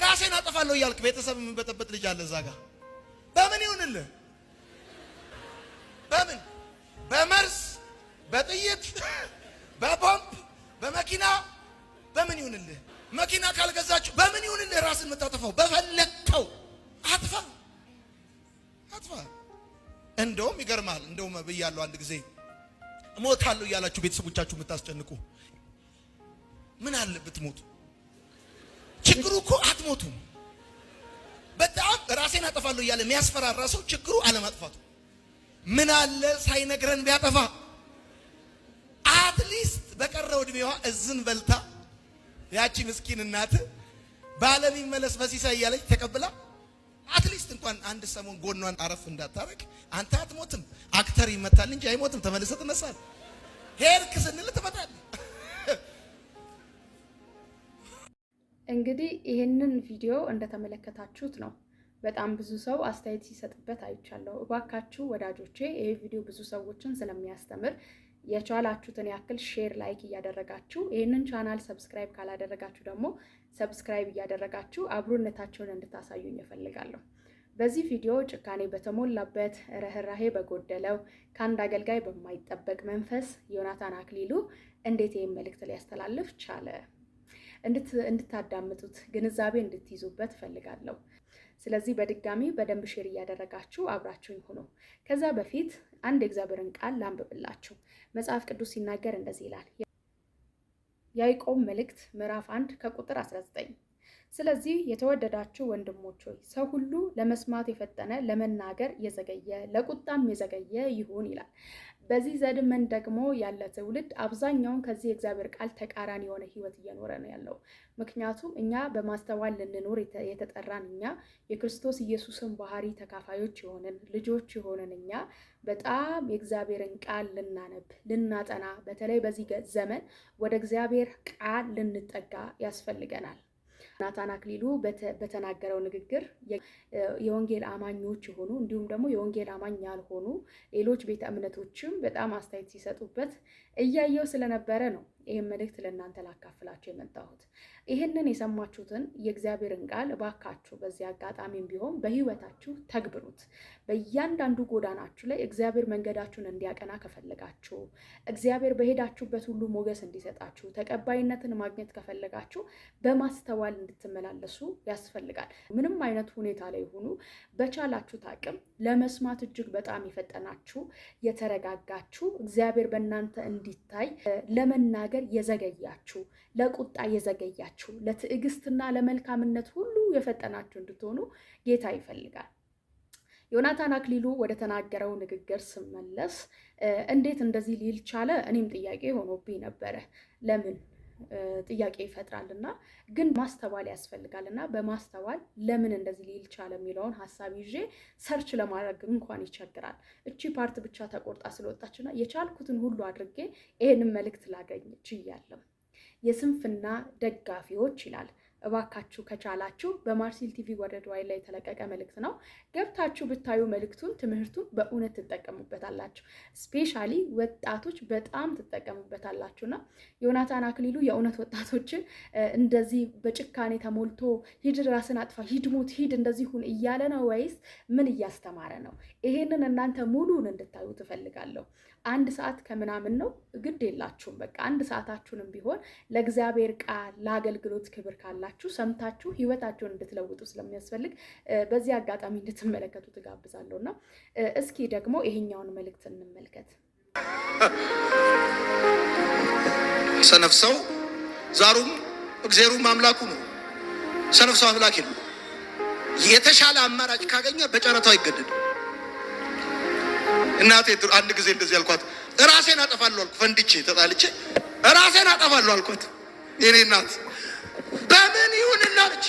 ራሴን አጠፋለሁ እያልክ ቤተሰብ የምንበጠበጥ ልጅ አለ እዛ ጋር። በምን ይሁንልህ? በምን? በመርዝ፣ በጥይት፣ በቦምብ፣ በመኪና በምን ይሁንልህ? መኪና ካልገዛችሁ በምን ይሁንልህ? ራስን የምታጠፋው በፈለከው አጥፋ። እንደውም ይገርማል። እንደውም ብያለሁ አንድ ጊዜ እሞታለሁ እያላችሁ ቤተሰቦቻችሁ የምታስጨንቁ ምን አለ ብትሞቱ? ችግሩ እኮ አትሞቱም። በጣም ራሴን አጠፋለሁ እያለ የሚያስፈራራ ሰው ችግሩ አለማጥፋቱ። ምን አለ ሳይነግረን ቢያጠፋ? አትሊስት በቀረው እድሜዋ እዝን በልታ ያቺ ምስኪን እናት ባለም ይመለስ በሲሳይ እያለች ተቀብላ አትሊስት እንኳን አንድ ሰሞን ጎኗን አረፍ እንዳታረግ። አንተ አትሞትም፣ አክተር ይመታል እንጂ አይሞትም። ተመልሰህ ትነሳለህ። ሄድክ ስንል ትመጣለህ። እንግዲህ ይሄንን ቪዲዮ እንደተመለከታችሁት ነው። በጣም ብዙ ሰው አስተያየት ሲሰጥበት አይቻለሁ። እባካችሁ ወዳጆቼ ይሄ ቪዲዮ ብዙ ሰዎችን ስለሚያስተምር የቻላችሁትን ያክል ሼር፣ ላይክ እያደረጋችሁ ይሄንን ቻናል ሰብስክራይብ ካላደረጋችሁ ደግሞ ሰብስክራይብ እያደረጋችሁ አብሮነታችሁን እንድታሳዩኝ እፈልጋለሁ። በዚህ ቪዲዮ ጭካኔ በተሞላበት ርህራሄ በጎደለው ከአንድ አገልጋይ በማይጠበቅ መንፈስ ዮናታን አክሊሉ እንዴት ይህን መልእክት ሊያስተላልፍ ቻለ እንድታዳምጡት ግንዛቤ እንድትይዙበት እፈልጋለሁ። ስለዚህ በድጋሚ በደንብ ሼር እያደረጋችሁ አብራችሁኝ ሁኑ። ከዛ በፊት አንድ የእግዚአብሔርን ቃል ላንብብላችሁ። መጽሐፍ ቅዱስ ሲናገር እንደዚህ ይላል። ያዕቆብ መልእክት ምዕራፍ 1 ከቁጥር 19 ስለዚህ የተወደዳችሁ ወንድሞች ሆይ ሰው ሁሉ ለመስማት የፈጠነ ለመናገር የዘገየ ለቁጣም የዘገየ ይሁን ይላል። በዚህ ዘመን ደግሞ ያለ ትውልድ አብዛኛውን ከዚህ የእግዚአብሔር ቃል ተቃራኒ የሆነ ህይወት እየኖረ ነው ያለው። ምክንያቱም እኛ በማስተዋል ልንኖር የተጠራን እኛ የክርስቶስ ኢየሱስን ባህሪ ተካፋዮች የሆንን ልጆች የሆንን እኛ በጣም የእግዚአብሔርን ቃል ልናነብ ልናጠና፣ በተለይ በዚህ ዘመን ወደ እግዚአብሔር ቃል ልንጠጋ ያስፈልገናል። ዮናታን አክሊሉ በተናገረው ንግግር የወንጌል አማኞች የሆኑ እንዲሁም ደግሞ የወንጌል አማኝ ያልሆኑ ሌሎች ቤተ እምነቶችም በጣም አስተያየት ሲሰጡበት እያየው ስለነበረ ነው ይህን መልእክት ለእናንተ ላካፍላችሁ የመጣሁት። ይህንን የሰማችሁትን የእግዚአብሔርን ቃል እባካችሁ በዚህ አጋጣሚም ቢሆን በህይወታችሁ ተግብሩት። በእያንዳንዱ ጎዳናችሁ ላይ እግዚአብሔር መንገዳችሁን እንዲያቀና ከፈለጋችሁ፣ እግዚአብሔር በሄዳችሁበት ሁሉ ሞገስ እንዲሰጣችሁ፣ ተቀባይነትን ማግኘት ከፈለጋችሁ በማስተዋል እንድትመላለሱ ያስፈልጋል። ምንም አይነት ሁኔታ ላይ ሆኑ በቻላችሁት አቅም ለመስማት እጅግ በጣም የፈጠናችሁ የተረጋጋችሁ፣ እግዚአብሔር በእናንተ እንዲታይ ለመናገር የዘገያችሁ፣ ለቁጣ የዘገያችሁ፣ ለትዕግስትና ለመልካምነት ሁሉ የፈጠናችሁ እንድትሆኑ ጌታ ይፈልጋል። ዮናታን አክሊሉ ወደ ተናገረው ንግግር ስመለስ እንዴት እንደዚህ ሊል ቻለ? እኔም ጥያቄ ሆኖብኝ ነበረ። ለምን ጥያቄ ይፈጥራልና ግን ማስተዋል ያስፈልጋልና በማስተዋል ለምን እንደዚህ ሊል ቻለ የሚለውን ሐሳብ ይዤ ሰርች ለማድረግ እንኳን ይቸግራል። እቺ ፓርት ብቻ ተቆርጣ ስለወጣችና የቻልኩትን ሁሉ አድርጌ ይሄንን መልእክት ላገኝ ችያለሁ። የስንፍና ደጋፊዎች ይላል። እባካችሁ ከቻላችሁ በማርሲል ቲቪ ወርልድዋይድ ላይ የተለቀቀ መልእክት ነው። ገብታችሁ ብታዩ መልእክቱን ትምህርቱን በእውነት ትጠቀሙበታላችሁ። ስፔሻሊ ወጣቶች በጣም ትጠቀሙበታላችሁና ዮናታን አክሊሉ የእውነት ወጣቶችን እንደዚህ በጭካኔ ተሞልቶ ሂድ፣ ራስን አጥፋ፣ ሂድ፣ ሙት፣ ሂድ፣ እንደዚህ ሁን እያለ ነው ወይስ ምን እያስተማረ ነው? ይሄንን እናንተ ሙሉን እንድታዩ ትፈልጋለሁ። 1 ሰዓት ከምናምን ነው፣ ግድ የላችሁም። በቃ 1 ሰዓታችሁንም ቢሆን ለእግዚአብሔር ቃል ለአገልግሎት ክብር ካላችሁ ሰምታችሁ ህይወታችሁን እንድትለውጡ ስለሚያስፈልግ በዚህ አጋጣሚ እንድትመለከቱ ትጋብዛለሁና እስኪ ደግሞ ይሄኛውን መልእክት እንመልከት። ሰነፍ ሰው ዛሩም እግዚአብሔሩም አምላኩ ነው። ሰነፍ ሰው አምላኪ ነው። የተሻለ አማራጭ ካገኘ በጨረታው ይገደድ። እናቴ አንድ ጊዜ እንደዚህ አልኳት፣ ራሴን አጠፋለሁ አልኩ። ፈንድቼ ተጣልቼ ራሴን አጠፋለሁ አልኳት። የኔ እናት በምን ይሁንልህ አለች።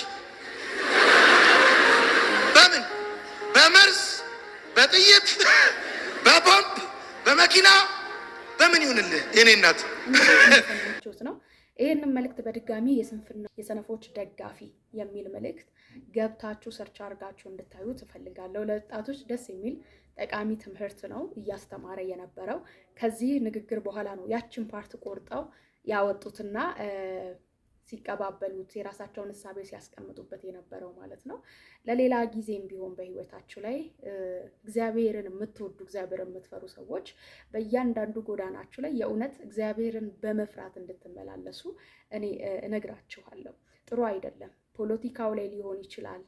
በምን? በመርዝ፣ በጥይት፣ በቦምብ፣ በመኪና በምን ይሁንልህ የኔ እናት ነው። ይህንን መልእክት በድጋሚ የስንፍና የሰነፎች ደጋፊ የሚል መልእክት ገብታችሁ ሰርች አድርጋችሁ እንድታዩ ትፈልጋለሁ። ለወጣቶች ደስ የሚል ጠቃሚ ትምህርት ነው እያስተማረ የነበረው። ከዚህ ንግግር በኋላ ነው ያችን ፓርት ቆርጠው ያወጡትና ሲቀባበሉት የራሳቸውን እሳቤ ሲያስቀምጡበት የነበረው ማለት ነው። ለሌላ ጊዜም ቢሆን በህይወታችሁ ላይ እግዚአብሔርን የምትወዱ እግዚአብሔርን የምትፈሩ ሰዎች በእያንዳንዱ ጎዳናችሁ ላይ የእውነት እግዚአብሔርን በመፍራት እንድትመላለሱ እኔ እነግራችኋለሁ። ጥሩ አይደለም። ፖለቲካው ላይ ሊሆን ይችላል፣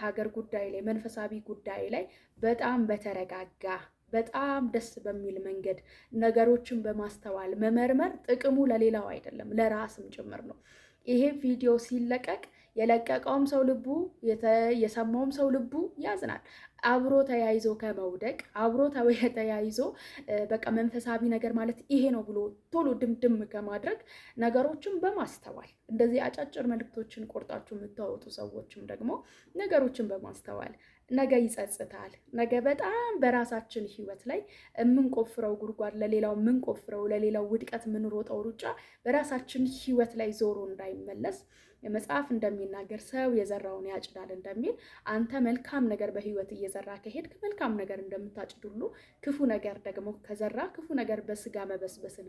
ሀገር ጉዳይ ላይ፣ መንፈሳዊ ጉዳይ ላይ በጣም በተረጋጋ በጣም ደስ በሚል መንገድ ነገሮችን በማስተዋል መመርመር ጥቅሙ ለሌላው አይደለም ለራስም ጭምር ነው። ይሄ ቪዲዮ ሲለቀቅ የለቀቀውም ሰው ልቡ የሰማውም ሰው ልቡ ያዝናል። አብሮ ተያይዞ ከመውደቅ አብሮ ተያይዞ በቃ መንፈሳዊ ነገር ማለት ይሄ ነው ብሎ ቶሎ ድምድም ከማድረግ ነገሮችን በማስተዋል እንደዚህ አጫጭር መልእክቶችን ቆርጣችሁ የምታወጡ ሰዎችም ደግሞ ነገሮችን በማስተዋል ነገ ይጸጽታል። ነገ በጣም በራሳችን ህይወት ላይ የምንቆፍረው ጉድጓድ ለሌላው ውድቀት የምንሮጠው ሩጫ በራሳችን ህይወት ላይ ዞሮ እንዳይመለስ መጽሐፍ እንደሚናገር ሰው የዘራውን ያጭዳል እንደሚል አንተ መልካም ነገር በህይወት እየዘራ ከሄድክ መልካም ነገር እንደምታጭድ ሁሉ ክፉ ነገር ደግሞ ከዘራ ክፉ ነገር በስጋ መበስበስን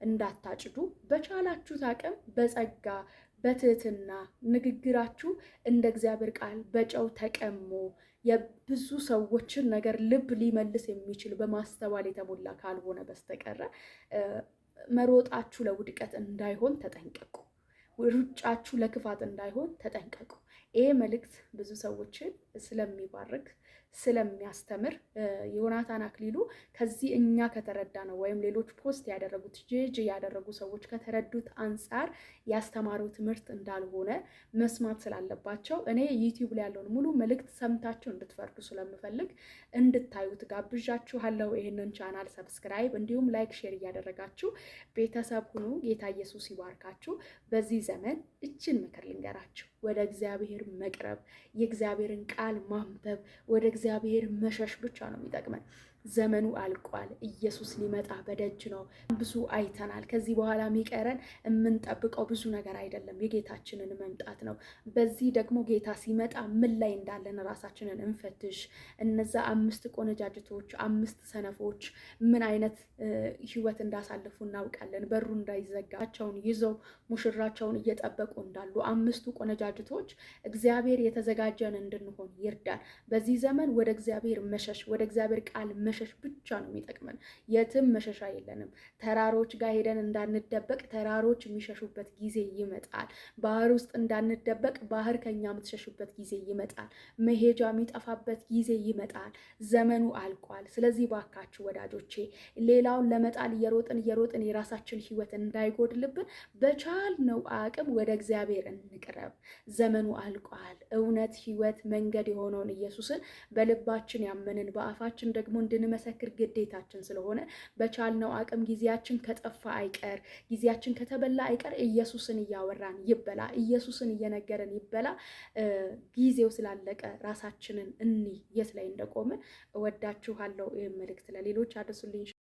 እንዳታጭዱ በቻላችሁት አቅም በጸጋ በትህትና ንግግራችሁ እንደ እግዚአብሔር ቃል በጨው ተቀሞ የብዙ ሰዎችን ነገር ልብ ሊመልስ የሚችል በማስተዋል የተሞላ ካልሆነ በስተቀረ መሮጣችሁ ለውድቀት እንዳይሆን ተጠንቀቁ። ሩጫችሁ ለክፋት እንዳይሆን ተጠንቀቁ። ይሄ መልእክት ብዙ ሰዎችን ስለሚባርክ ስለሚያስተምር ዮናታን አክሊሉ ከዚህ እኛ ከተረዳ ነው ወይም ሌሎች ፖስት ያደረጉት ጄጅ ያደረጉ ሰዎች ከተረዱት አንጻር ያስተማረው ትምህርት እንዳልሆነ መስማት ስላለባቸው እኔ ዩቲዩብ ላይ ያለውን ሙሉ መልእክት ሰምታችሁ እንድትፈርዱ ስለምፈልግ እንድታዩት ጋብዣችኋለሁ። ይህንን ቻናል ሰብስክራይብ እንዲሁም ላይክ፣ ሼር እያደረጋችሁ ቤተሰብ ሁኑ። ጌታ ኢየሱስ ይባርካችሁ። በዚህ ዘመን እችን ምክር ልንገራችሁ። ወደ እግዚአብሔር መቅረብ፣ የእግዚአብሔርን ቃል ማንበብ፣ ወደ እግዚአብሔር መሸሽ ብቻ ነው የሚጠቅመን። ዘመኑ አልቋል። ኢየሱስ ሊመጣ በደጅ ነው። ብዙ አይተናል። ከዚህ በኋላ የሚቀረን የምንጠብቀው ብዙ ነገር አይደለም፣ የጌታችንን መምጣት ነው። በዚህ ደግሞ ጌታ ሲመጣ ምን ላይ እንዳለን ራሳችንን እንፈትሽ። እነዛ 5 ቆነጃጅቶች 5 ሰነፎች ምን አይነት ህይወት እንዳሳልፉ እናውቃለን። በሩ እንዳይዘጋቸውን ይዘው ሙሽራቸውን እየጠበቁ እንዳሉ 5ቱ ቆነጃጅቶች እግዚአብሔር የተዘጋጀን እንድንሆን ይርዳል። በዚህ ዘመን ወደ እግዚአብሔር መሸሽ፣ ወደ እግዚአብሔር ቃል መሸሽ ብቻ ነው የሚጠቅመን። የትም መሸሻ የለንም። ተራሮች ጋር ሄደን እንዳንደበቅ ተራሮች የሚሸሹበት ጊዜ ይመጣል። ባህር ውስጥ እንዳንደበቅ ባህር ከኛ የምትሸሹበት ጊዜ ይመጣል። መሄጃ የሚጠፋበት ጊዜ ይመጣል። ዘመኑ አልቋል። ስለዚህ ባካችሁ ወዳጆቼ ሌላውን ለመጣል እየሮጥን የራሳችን ህይወት እንዳይጎድልብን በቻልነው አቅም ወደ እግዚአብሔር እንቅረብ። ዘመኑ አልቋል። እውነት፣ ህይወት፣ መንገድ የሆነውን ኢየሱስን በልባችን ያመንን በአፋችን ደግሞ እንድንመሰክር ግዴታችን ስለሆነ በቻልነው አቅም ጊዜያችን ከጠፋ አይቀር፣ ጊዜያችን ከተበላ አይቀር ኢየሱስን እያወራን ይበላ፣ ኢየሱስን እየነገረን ይበላ። ጊዜው ስላለቀ ራሳችንን የት ላይ እንደቆምን እወዳችኋለሁ። ይህን መልእክት ለሌሎች አድርሱልኝ።